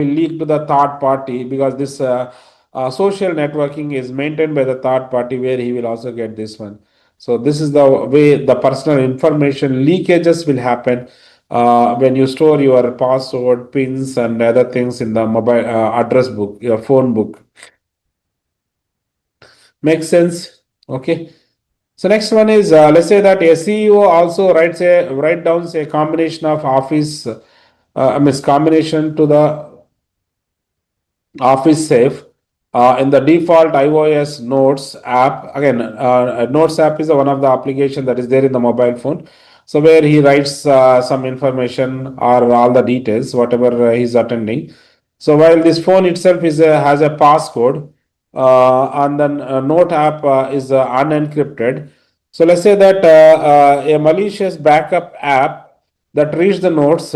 leak to the third party, because this social networking is maintained by the third party, where he will also get this one. So this is the way the personal information leakages will happen when you store your password, pins, and other things in the mobile address book, your phone book. Makes sense? Okay. So next one is, let's say that a CEO also write down a combination of office, I mean combination to the Office Safe in the default iOS Notes app. Again, Notes app is one of the application that is there in the mobile phone. So where he writes some information or all the details, whatever he's attending. So while this phone itself has a passcode, and then Note app is unencrypted. So let's say that a malicious backup app that reads the notes.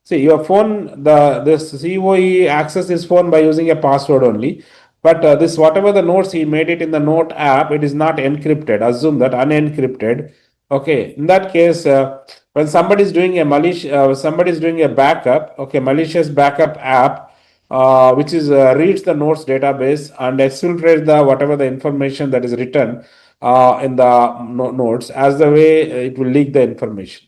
See your phone, this COE access his phone by using a password only. But this whatever the notes he made it in the note app, it is not encrypted. Assume that unencrypted. Okay, in that case, when somebody is doing a backup, okay, malicious backup app, which is reads the notes database and exfiltrates the whatever the information that is written in the notes, as the way it will leak the information.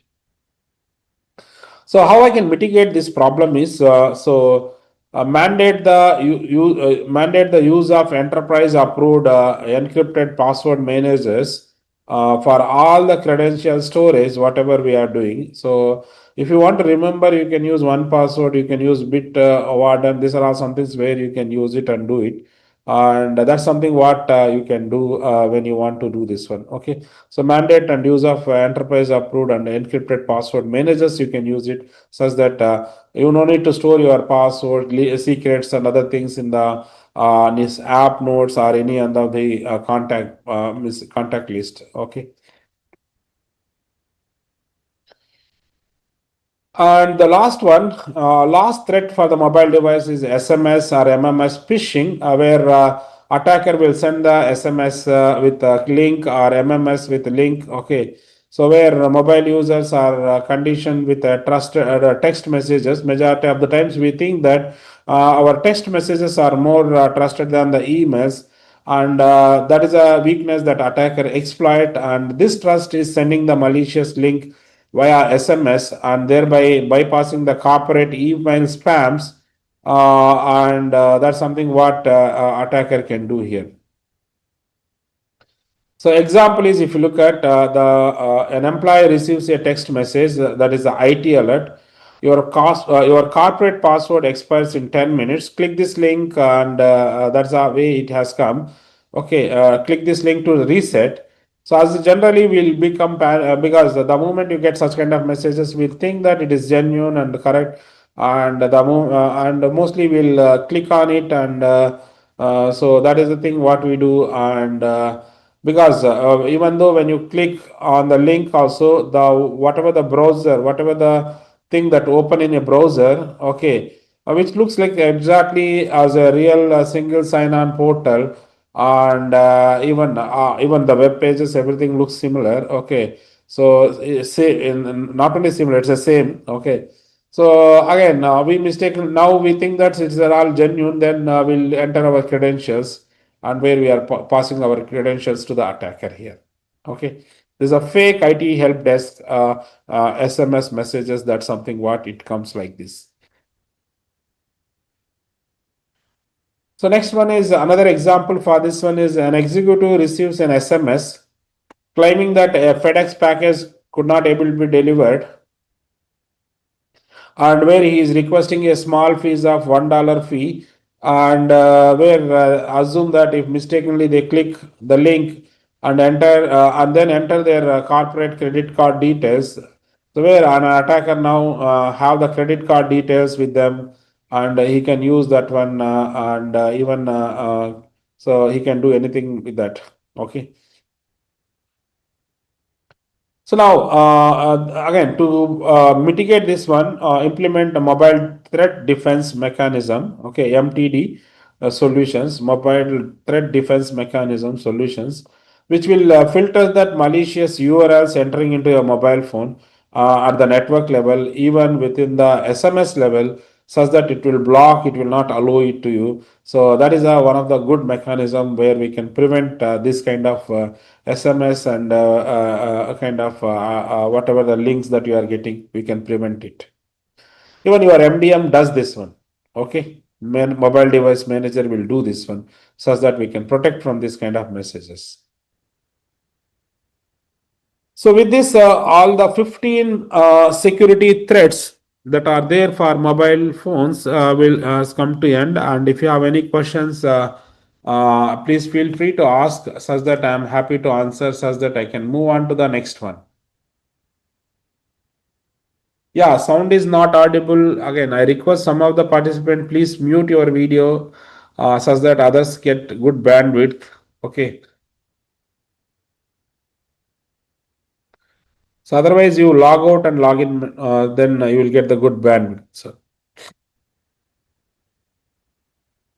So how I can mitigate this problem is, mandate the use of enterprise approved encrypted password managers for all the credential storage whatever we are doing. So if you want to remember, you can use one password, you can use bit warden. These are all some things where you can use it and do it, and that's something what you can do when you want to do this one. Okay, so mandate and use of enterprise approved and encrypted password managers, you can use it such that you no need to store your password secrets and other things in the this app notes or any other the contact list. Okay. And the last one, last threat for the mobile device is SMS or MMS phishing, where attacker will send the SMS with a link or MMS with a link. Okay, so where mobile users are conditioned with trusted text messages. Majority of the times we think that our text messages are more trusted than the emails, and that is a weakness that attacker exploit. And this trust is sending the malicious link via SMS and thereby bypassing the corporate email spams. And that's something what attacker can do here. So example is, if you look at the an employee receives a text message that is the IT alert. Your corporate password expires in 10 minutes. Click this link, and that's the way it has come. Okay, click this link to reset. So as generally will become because the moment you get such kind of messages, we think that it is genuine and correct, and and mostly we'll click on it, and so that is the thing what we do. And because even though when you click on the link also, the whatever the browser, whatever the thing that open in a browser, okay, which looks like exactly as a real single sign-on portal, and even the web pages, everything looks similar. Okay, so say not only similar, it's the same. Okay, so again, we mistaken now we think that it's all genuine. Then we'll enter our credentials, and where we are passing our credentials to the attacker here. Okay, there's a fake IT help desk SMS messages. That's something what it comes like this. So next one is another example for this one is an executive receives an SMS claiming that a FedEx package could not able to be delivered, and where he is requesting a small fees of $1 fee, and where assume that if mistakenly they click the link and enter and then enter their corporate credit card details, so where an attacker now have the credit card details with them, and he can use that one, and even so he can do anything with that. Okay. So now, again, to mitigate this one, implement a mobile threat defense mechanism. Okay, MTD solutions, mobile threat defense mechanism solutions, which will filter that malicious URLs entering into your mobile phone at the network level, even within the SMS level. such that it will block, it will not allow it to you. So that is one of the good mechanism where we can prevent this kind of SMS and kind of whatever the links that you are getting, we can prevent it. Even your MDM does this one. Okay, mobile device manager will do this one such that we can protect from this kind of messages. So with this, all the 15 security threats that are there for mobile phones will come to end. And if you have any questions, please feel free to ask such that I am happy to answer such that I can move on to the next one. Yeah, sound is not audible. Again, I request some of the participants, please mute your video such that others get good bandwidth. Okay. So otherwise you log out and log in, then you will get the good bandwidth.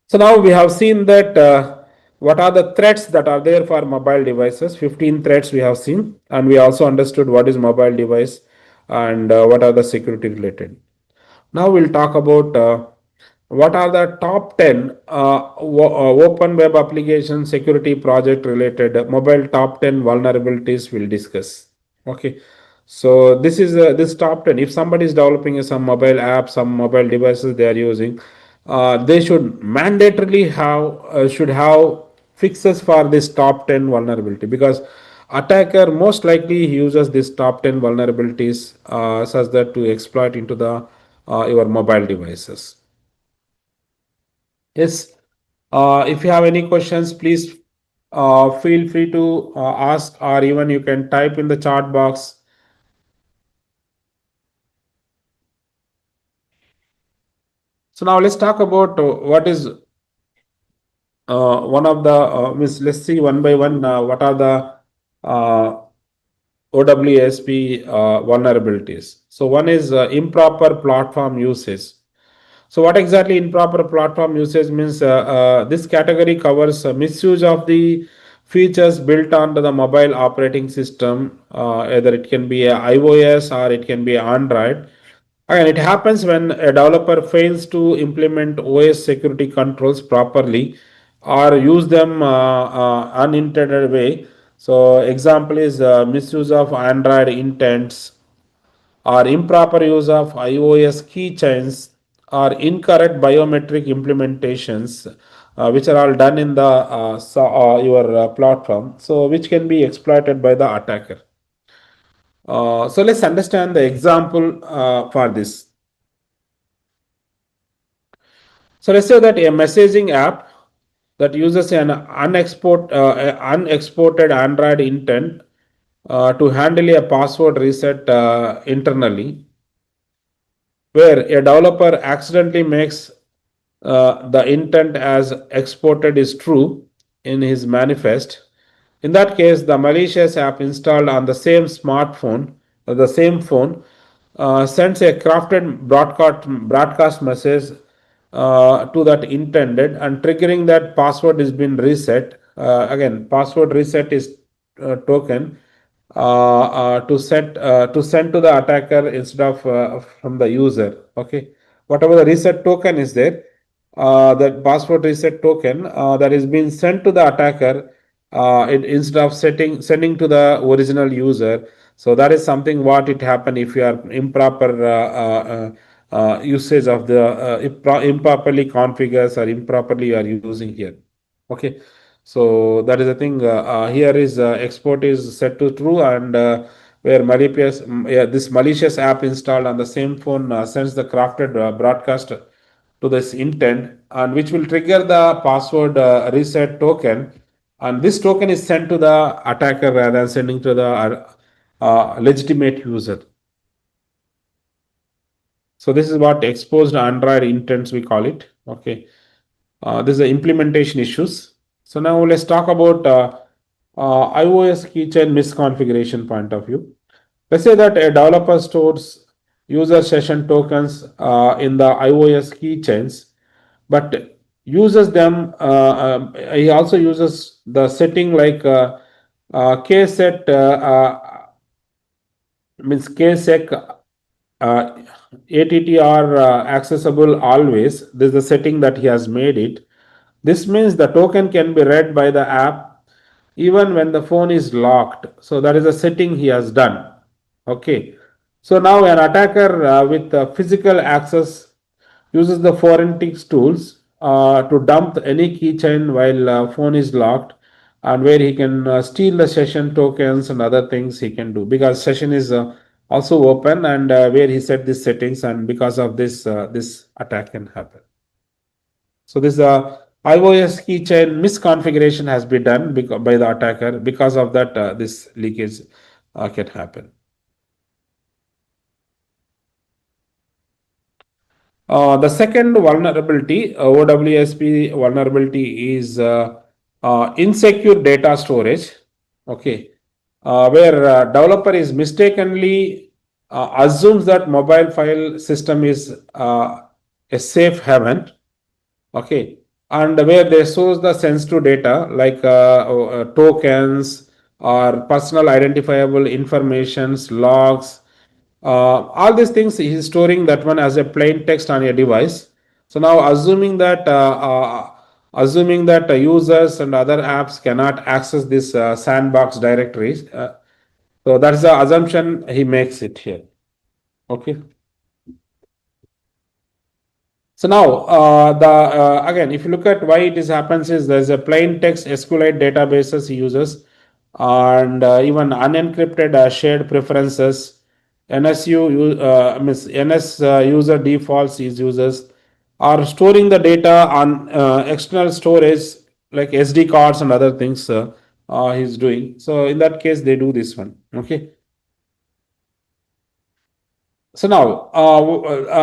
So now we have seen that what are the threats that are there for mobile devices. 15 threats we have seen, and we also understood what is mobile device and what are the security related. Now we'll talk about what are the top 10 open web application security project related mobile top 10 vulnerabilities we'll discuss. Okay. So this is this top 10. If somebody is developing some mobile app, some mobile devices they are using, they should mandatorily should have fixes for this top 10 vulnerability, because attacker most likely uses this top 10 vulnerabilities such that to exploit into the your mobile devices. Yes, if you have any questions, please feel free to ask, or even you can type in the chat box. So now let's talk about what is one of the let's see one by one what are the OWASP vulnerabilities. So one is improper platform usage. So what exactly improper platform usage means? This category covers misuse of the features built onto the mobile operating system. Either it can be a iOS or it can be Android. And it happens when a developer fails to implement OS security controls properly or use them unintended way. So example is misuse of Android intents or improper use of iOS keychains or incorrect biometric implementations, which are all done in the your platform, so which can be exploited by the attacker. So let's understand the example for this. So let's say that a messaging app that uses an unexported Android intent to handle a password reset internally, where a developer accidentally makes the intent as exported is true in his manifest. In that case, the malicious app installed on the same smartphone, the same phone, sends a crafted broadcast message to that intended and triggering that password is been reset. Again, password reset is token to send to the attacker instead of from the user. Okay, whatever the reset token is there, that password reset token that is being sent to the attacker instead of sending to the original user. So that is something what it happen if you are improper usage of the improperly configures or improperly you are using here. Okay, so that is the thing. Here is export is set to true, and where yeah, this malicious app installed on the same phone sends the crafted broadcast to this intent, and which will trigger the password reset token, and this token is sent to the attacker rather than sending to the legitimate user. So this is what exposed Android intents we call it. Okay, this is the implementation issues. So now let's talk about iOS keychain misconfiguration point of view. Let's say that a developer stores user session tokens in the iOS keychains, but uses them. He also uses the setting like kset means ksec uh, ATTR accessible always. This is the setting that he has made it. This means the token can be read by the app even when the phone is locked. So that is a setting he has done. Okay. So now an attacker with physical access uses the forensics tools to dump any keychain while phone is locked, and where he can steal the session tokens and other things he can do, because session is also open, and where he set these settings, and because of this this attack can happen. So this iOS keychain misconfiguration has been done by the attacker. Because of that, this leakage can happen. The second vulnerability, OWSP vulnerability, is insecure data storage. Okay, where developer is mistakenly assumes that mobile file system is a safe haven. Okay, and where they source the sensitive data like tokens or personal identifiable informations, logs, all these things he is storing that one as a plain text on a device. So now assuming that users and other apps cannot access this sandbox directories, so that's the assumption he makes it here. Okay. So now, the again, if you look at why it is happens, is there's a plain text SQLite databases he uses, and even unencrypted shared preferences, NS user defaults is users, are storing the data on external storage like SD cards and other things he's doing. So in that case, they do this one. Okay. So now,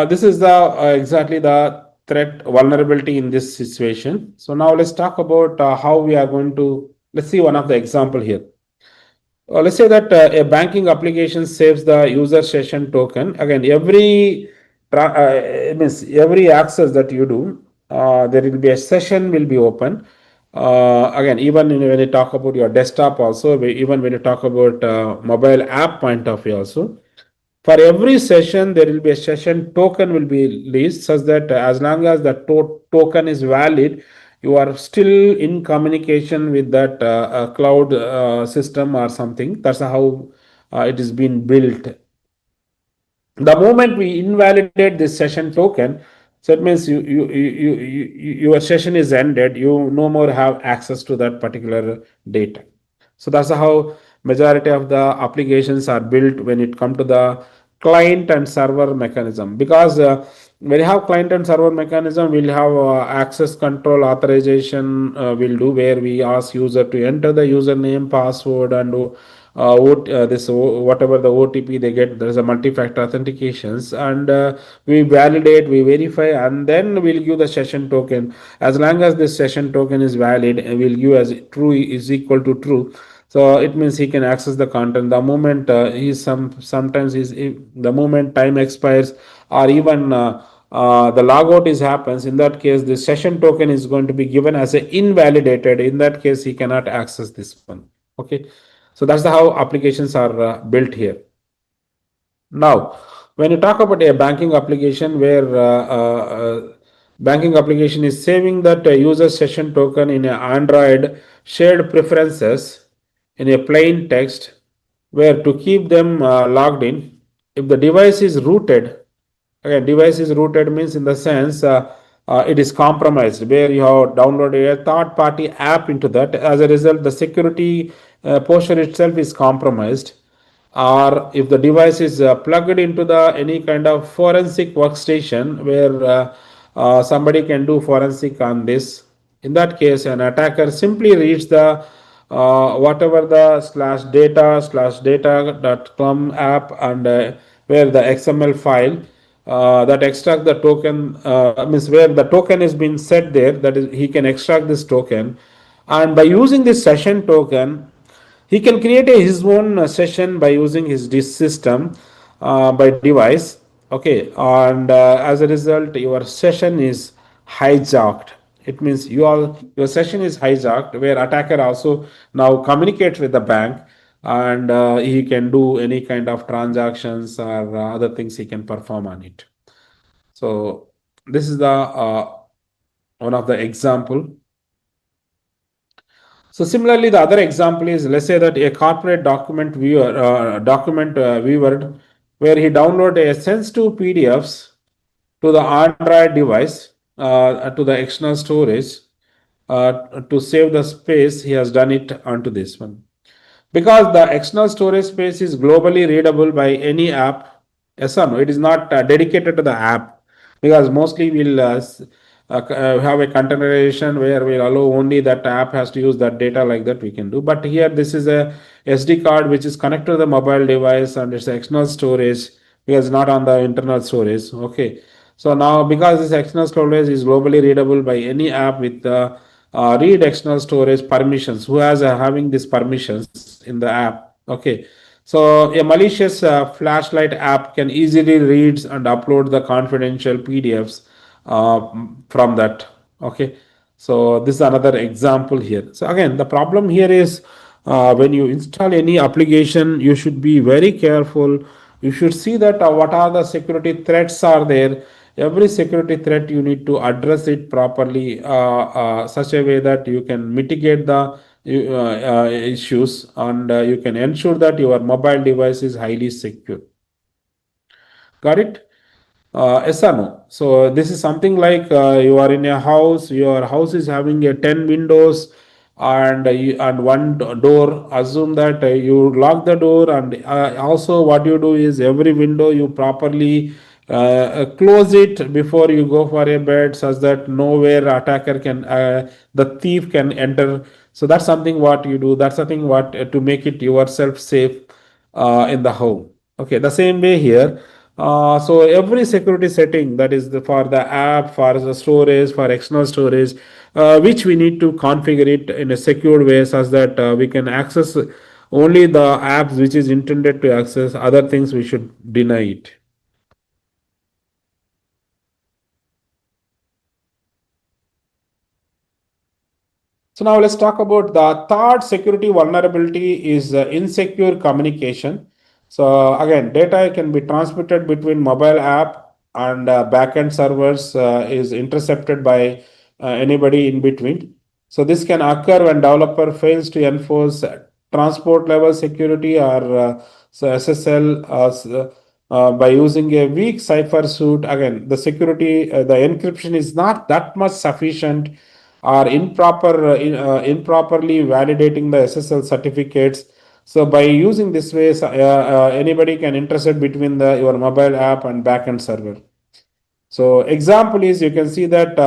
this is the exactly the threat vulnerability in this situation. So now let's talk about how we are going to. Let's see one of the example here. Let's say that a banking application saves the user session token. Again, means every access that you do, there will be a session will be open. Again, even when you talk about your desktop, also even when you talk about mobile app point of view, also for every session there will be a session token will be released, such that as long as the token is valid, you are still in communication with that cloud system or something. That's how it is being built. The moment we invalidate this session token, so it means your session is ended, you no more have access to that particular data. So that's how majority of the applications are built when it come to the client and server mechanism. Because when you have client and server mechanism, we'll have access control authorization will do, where we ask user to enter the username, password, and whatever the OTP they get. There is a multi-factor authentications, and we validate, we verify, and then we'll give the session token. As long as this session token is valid, we'll give as true is equal to true. So it means he can access the content. The moment sometimes the moment time expires, or even the logout is happens, in that case the session token is going to be given as a invalidated. In that case, he cannot access this one. Okay. So that's how applications are built here. Now, when you talk about a banking application, where banking application is saving that user session token in a Android shared preferences in a plain text, where to keep them logged in. If the device is rooted, again, device is rooted means in the sense it is compromised, where you have downloaded a third party app into that. As a result, the security portion itself is compromised. Or if the device is plugged into the any kind of forensic workstation, where somebody can do forensic on this. In that case, an attacker simply reads the whatever the /data/data.com app, and where the XML file that extract the token, means where the token is being set there, that is he can extract this token. And by using this session token, he can create his own session by using his disk system by device. Okay, and as a result, your session is hijacked. It means your session is hijacked, where attacker also now communicates with the bank. and he can do any kind of transactions or other things he can perform on it. So this is the one of the example. So similarly, the other example is, let's say that a corporate document viewer, where he download a sensitive PDFs to the Android device, to the external storage, to save the space. He has done it onto this one, because the external storage space is globally readable by any app. Yes or no? It is not dedicated to the app, because mostly we'll have a containerization where we'll allow only that app has to use that data, like that we can do. But here this is a SD card which is connected to the mobile device, and it's external storage because it's not on the internal storage. Okay. So now, because this external storage is globally readable by any app with the read external storage permissions, who has having these permissions in the app. Okay. So a malicious flashlight app can easily read and upload the confidential PDFs from that. Okay. So this is another example here. So again, the problem here is, when you install any application, you should be very careful. You should see that what are the security threats are there. Every security threat you need to address it properly, such a way that you can mitigate the issues, and you can ensure that your mobile device is highly secure. Got it? Yes or no? So this is something like, you are in a house. Your house is having a 10 windows and one door. Assume that you lock the door, and also what you do is, every window you properly close it before you go for a bed, such that nowhere attacker can, the thief can enter. So that's something what you do. That's something what, to make it yourself safe in the home. Okay, the same way here. So every security setting, that is for the app, for the storage, for external storage, which we need to configure it in a secure way, such that we can access only the apps which is intended to access. Other things we should deny it. So now let's talk about the third security vulnerability is insecure communication. So again, data can be transmitted between mobile app and backend servers, is intercepted by anybody in between. So this can occur when developer fails to enforce transport level security, or so SSL, by using a weak cipher suit. Again, the security, the encryption is not that much sufficient, or improperly validating the SSL certificates. So by using this way, anybody can intercept between the your mobile app and backend server. So example is, you can see that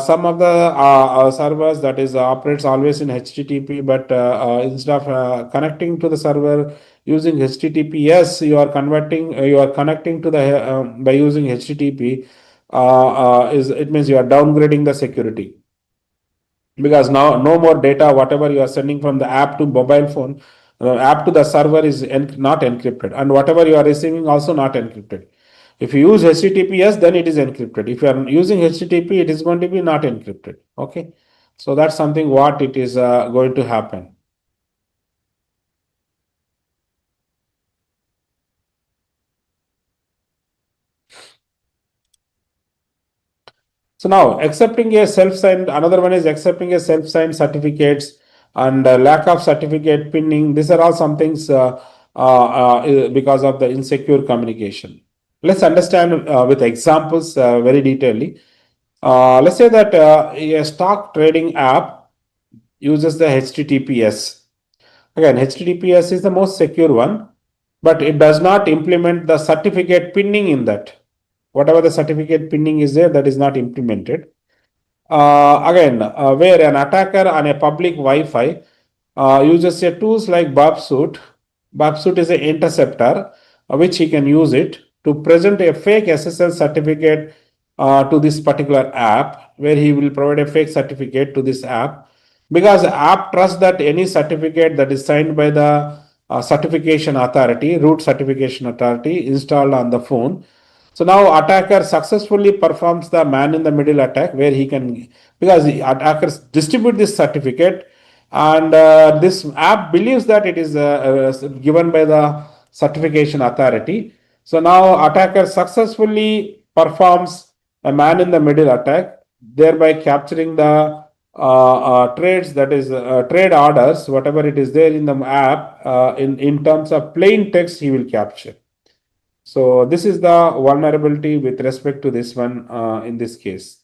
some of the servers, that is operates always in HTTP, but instead of connecting to the server using HTTPS, you are converting, you are connecting to the by using HTTP. Is It means you are downgrading the security, because now no more data, whatever you are sending from the app to mobile phone, app to the server is not encrypted, and whatever you are receiving also not encrypted. If you use HTTPS, then it is encrypted. If you are using HTTP, it is going to be not encrypted. Okay, so that's something what it is going to happen. So now accepting a self-signed, another one is accepting a self-signed certificates, and lack of certificate pinning. These are all some things because of the insecure communication. Let's understand with examples very detailedly. Let's say that a stock trading app uses the HTTPS. Again, HTTPS is the most secure one, but it does not implement the certificate pinning in that. Whatever the certificate pinning is there, that is not implemented. Again, where an attacker on a public Wi-Fi uses a tools like Bobsuit. Bobsuit is an interceptor, which he can use it to present a fake SSL certificate to this particular app, where he will provide a fake certificate to this app, because the app trusts that any certificate that is signed by the certification authority, root certification authority, installed on the phone. So now attacker successfully performs the man in the middle attack, where he can, because the attackers distribute this certificate, and this app believes that it is given by the certification authority. So now attacker successfully performs a man in the middle attack, thereby capturing the trades, that is trade orders, whatever it is there in the app, in terms of plain text he will capture. So this is the vulnerability with respect to this one in this case.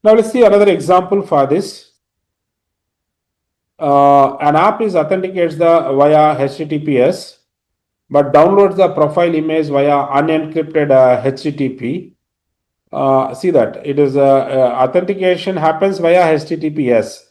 Now let's see another example for this. An app is authenticates the via HTTPS, but downloads the profile image via unencrypted HTTP. See that it is authentication happens via HTTPS,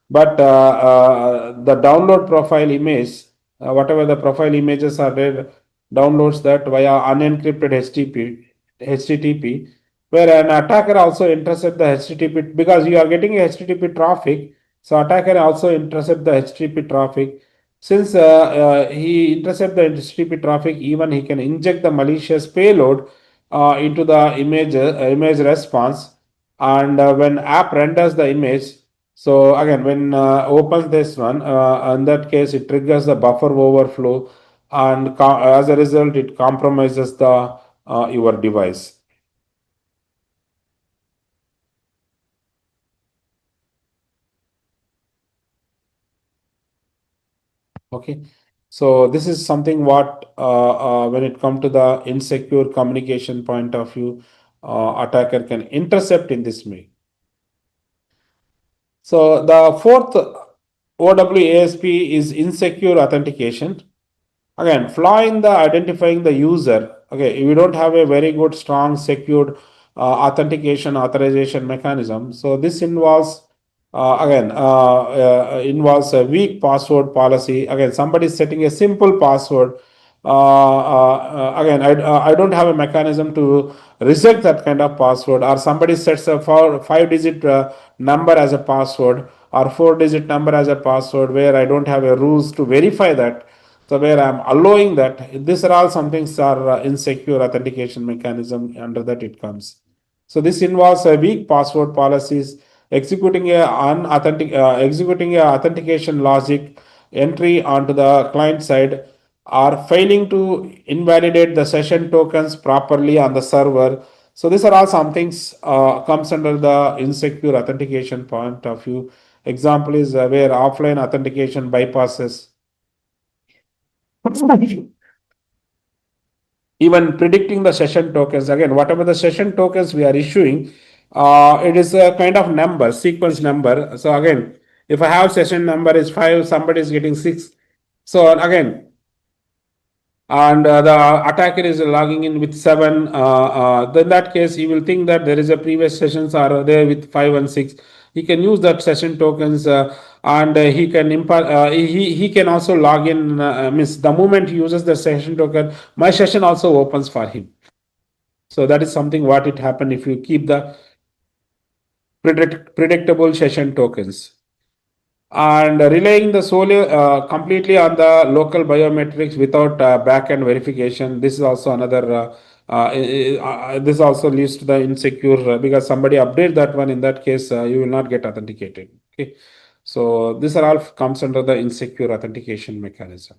but the download profile image, whatever the profile images are there, downloads that via unencrypted HTTP, where an attacker also intercept the HTTP because you are getting a HTTP traffic. So attacker also intercept the HTTP traffic. Since he intercept the HTTP traffic, even he can inject the malicious payload into the image response, and when app renders the image, so again when opens this one, in that case it triggers the buffer overflow, and as a result it compromises the your device. Okay, so this is something what when it come to the insecure communication point of view, attacker can intercept in this way. So the fourth OWASP is insecure authentication. Again, flaw in the identifying the user. Okay, if you don't have a very good, strong, secured authentication authorization mechanism, so this involves involves a weak password policy. Again, somebody is setting a simple password. I don't have a mechanism to reset that kind of password, or somebody sets a 5-digit number as a password, or 4-digit number as a password, where I don't have a rules to verify that. So where I'm allowing that, these are all some things are insecure authentication mechanism. Under that it comes. So this involves a weak password policies, executing a authentication logic entry onto the client side, or failing to invalidate the session tokens properly on the server. So these are all some things comes under the insecure authentication point of view. Example is where offline authentication bypasses even predicting the session tokens. Again, whatever the session tokens we are issuing, it is a kind of number, sequence number. So again, if I have session number is 5, somebody is getting 6. So again, and the attacker is logging in with 7, then that case he will think that there is a previous sessions are there with 5 and 6. He can use that session tokens, and he can he can also log in, means the moment he uses the session token, my session also opens for him. So that is something what it happen if you keep the predictable session tokens, and relying the solely completely on the local biometrics without back-end verification. This is also another this also leads to the insecure, because somebody update that one, in that case you will not get authenticated. Okay, so this are all comes under the insecure authentication mechanism.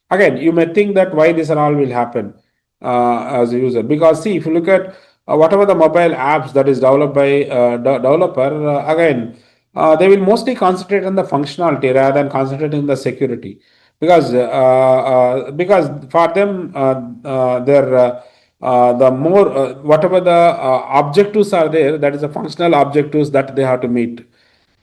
Again, you may think that why this and all will happen as a user, because see, if you look at whatever the mobile apps that is developed by developer, again, they will mostly concentrate on the functionality rather than concentrate in the security, because for them their the more whatever the objectives are there, that is the functional objectives that they have to meet.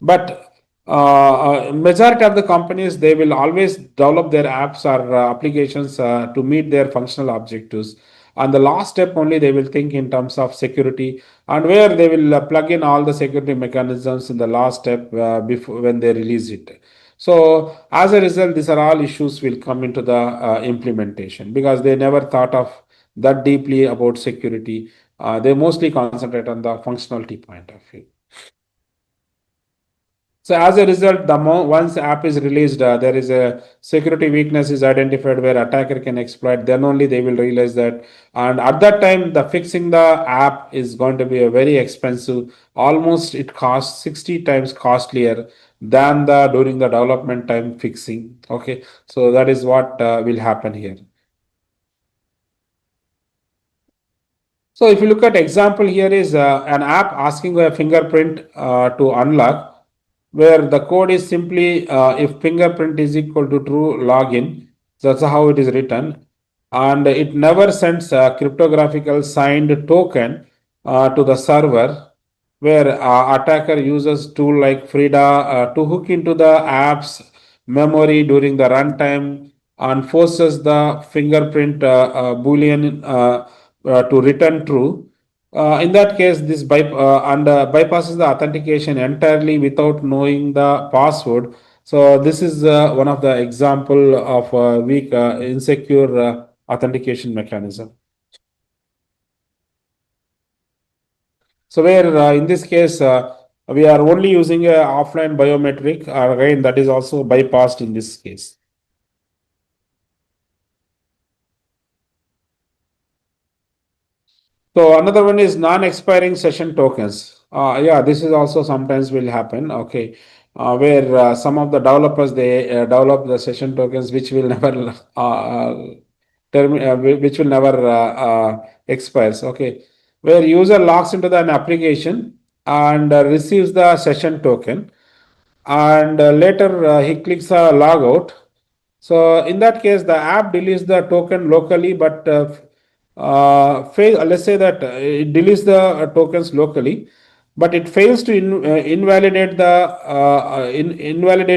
But majority of the companies, they will always develop their apps or applications to meet their functional objectives. And the last step only they will think in terms of security, and where they will plug in all the security mechanisms in the last step before when they release it. So as a result, these are all issues will come into the implementation, because they never thought of that deeply about security. They mostly concentrate on the functionality point of view. So as a result, once app is released, there is a security weakness is identified where attacker can exploit. Then only they will realize that, and at that time, the fixing the app is going to be a very expensive. Almost it costs 60 times costlier than the during the development time fixing. Okay, so that is what will happen here. So if you look at example here is an app asking a fingerprint to unlock, where the code is simply if fingerprint is equal to true login. That's how it is written, and it never sends a cryptographical signed token to the server, where attacker uses tool like Frida to hook into the app's memory during the runtime and forces the fingerprint boolean to return true. In that case, this bypasses the authentication entirely without knowing the password. So this is one of the example of weak, insecure authentication mechanism. So where in this case we are only using a offline biometric, again that is also bypassed in this case. So another one is non-expiring session tokens. Yeah, this is also sometimes will happen. Okay, where some of the developers they develop the session tokens which will never which will never expires. Okay, where user logs into an application and receives the session token, and later he clicks log out. So in that case, the app deletes the token locally, but let's say that it deletes the tokens locally, but it fails to invalidate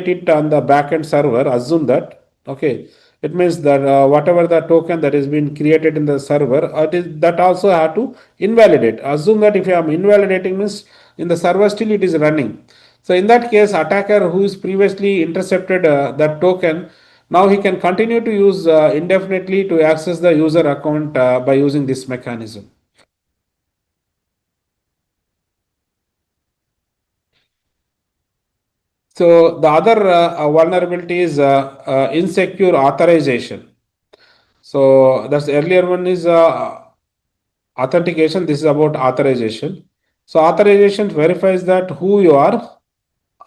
it on the backend server. Assume that, okay. It means that whatever the token that has been created in the server, that also have to invalidate. Assume that if I am invalidating means in the server still it is running. So in that case, attacker who is previously intercepted that token, now he can continue to use indefinitely to access the user account by using this mechanism. So the other vulnerability is insecure authorization. So that's earlier one is authentication. This is about authorization. So authorization verifies that who you are,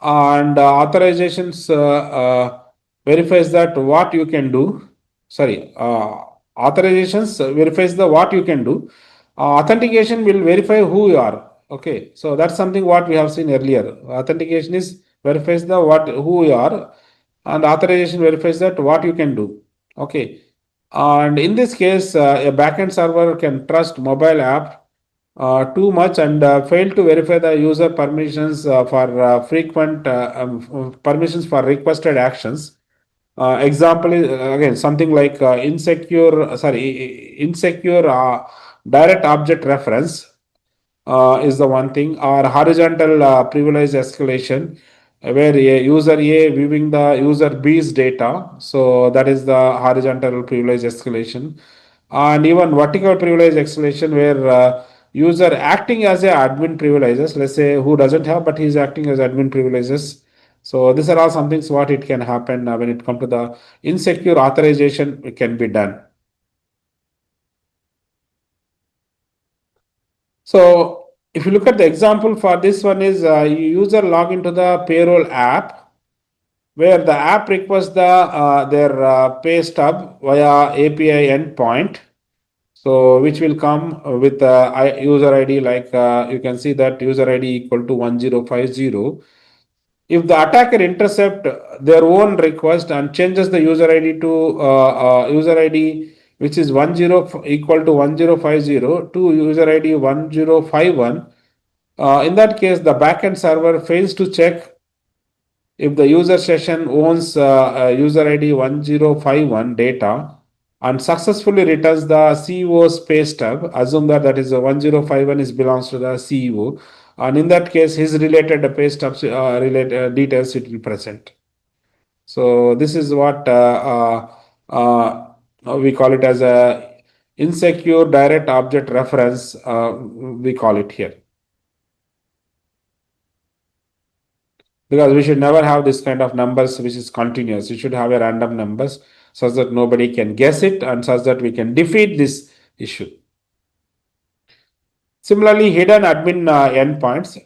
and authorizations verifies that what you can do. Sorry, authorizations verifies the what you can do. Authentication will verify who you are. Okay, so that's something what we have seen earlier. Authentication is verifies the what who you are, and authorization verifies that what you can do. Okay, and in this case, a backend server can trust mobile app too much and fail to verify the user permissions for frequent permissions for requested actions. Example is again something like insecure direct object reference is the one thing, or horizontal privilege escalation, where a user A viewing the user B's data. So that is the horizontal privilege escalation, and even vertical privilege escalation, where user acting as a admin privileges. Let's say who doesn't have, but he's acting as admin privileges. So these are all some things what it can happen when it comes to the insecure authorization. It can be done. So if you look at the example for this one is user log into the payroll app, where the app requests their pay stub via API endpoint. So which will come with user ID, like you can see that user ID equal to 1050. If the attacker intercept their own request and changes the user ID to user ID which is 10 equal to 1050 to user ID 1051, in that case the backend server fails to check if the user session owns user ID 1051 data and successfully returns the CEO space tab. Assume that that is 1051 is belongs to the CEO, and in that case his related pay stubs related details it will present. So this is what we call it as a insecure direct object reference, we call it here. because we should never have this kind of numbers which is continuous. We should have a random numbers such that nobody can guess it and such that we can defeat this issue. Similarly, hidden admin endpoints.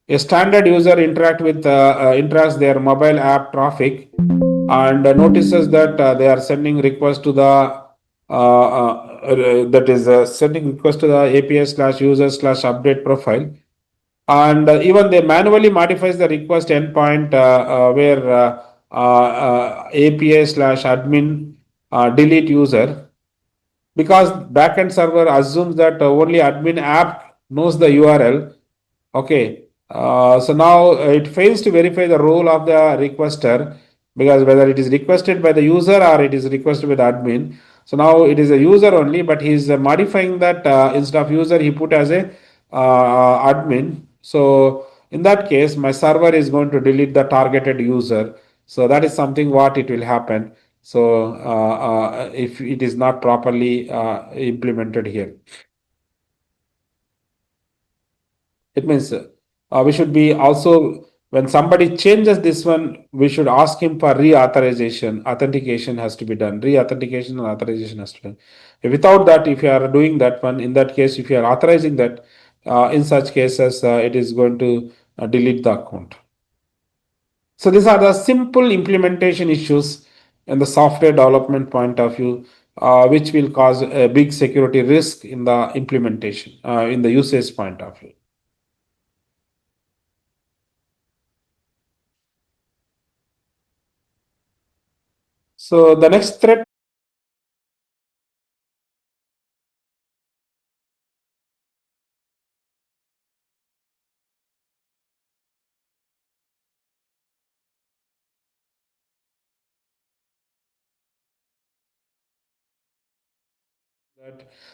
A standard user interacts their mobile app traffic and notices that they are sending request to the that is sending request to the API slash user slash update profile, and even they manually modifies the request endpoint where API slash admin delete user, because backend server assumes that only admin app knows the URL. Okay, so now it fails to verify the role of the requester, because whether it is requested by the user or it is requested by the admin. So now it is a user only, but he is modifying that instead of user he put as a admin. So in that case, my server is going to delete the targeted user. So that is something what it will happen. So if it is not properly implemented here. It means we should be also, when somebody changes this one, we should ask him for reauthorization. Authentication has to be done. Reauthentication and authorization has to be done. Without that, if you are doing that one, in that case, if you are authorizing that, in such cases, it is going to delete the account. So these are the simple implementation issues in the software development point of view, which will cause a big security risk in the implementation, in the usage point of view. So the next threat.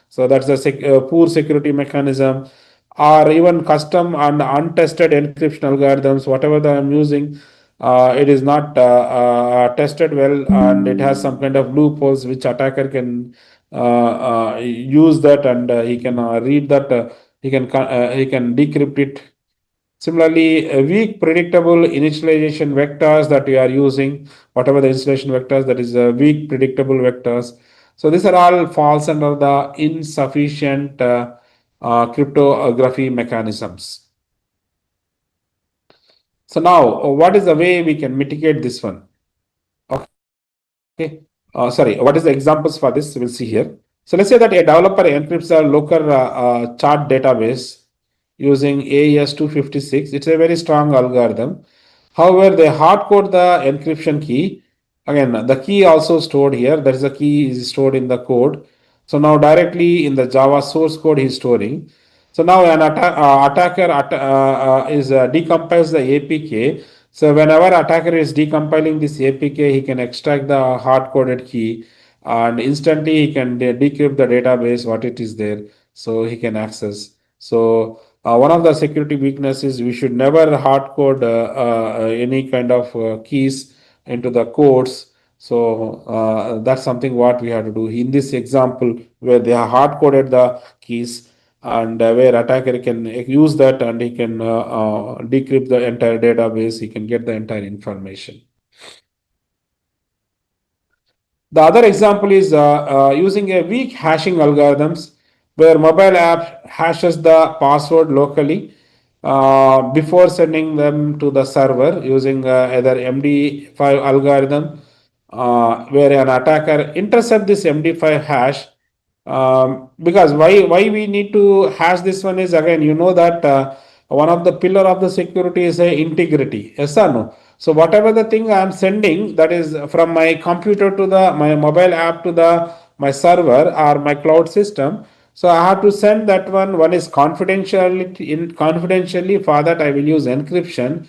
So that's a poor security mechanism, or even custom and untested encryption algorithms. Whatever that I'm using, it is not tested well, and it has some kind of loopholes which attacker can use that, and he can read that. He can decrypt it. Similarly, weak predictable initialization vectors that we are using, whatever the initialization vectors, that is weak predictable vectors. So these are all falls under the insufficient cryptography mechanisms. So now, what is the way we can mitigate this one? Okay. Sorry, what is the examples for this? We'll see here. So let's say that a developer encrypts a local chart database using AES-256. It's a very strong algorithm. However, they hard code the encryption key. Again, the key also stored here. That is the key is stored in the code. So now directly in the Java source code he's storing. So now an attacker is decompiles the APK. So whenever attacker is decompiling this APK, he can extract the hard-coded key, and instantly he can decrypt the database what it is there, so he can access. So one of the security weaknesses, we should never hard code any kind of keys into the codes. So that's something what we have to do in this example, where they have hard coded the keys, and where attacker can use that, and he can decrypt the entire database. He can get the entire information. The other example is using a weak hashing algorithms, where mobile app hashes the password locally before sending them to the server using either MD5 algorithm, where an attacker intercept this MD5 hash. Because why we need to hash this one is, again, you know that one of the pillar of the security is a integrity. Yes or no? So whatever the thing I am sending, that is from my computer to the my mobile app to the my server or my cloud system. So I have to send that one. One is confidentially. For that I will use encryption.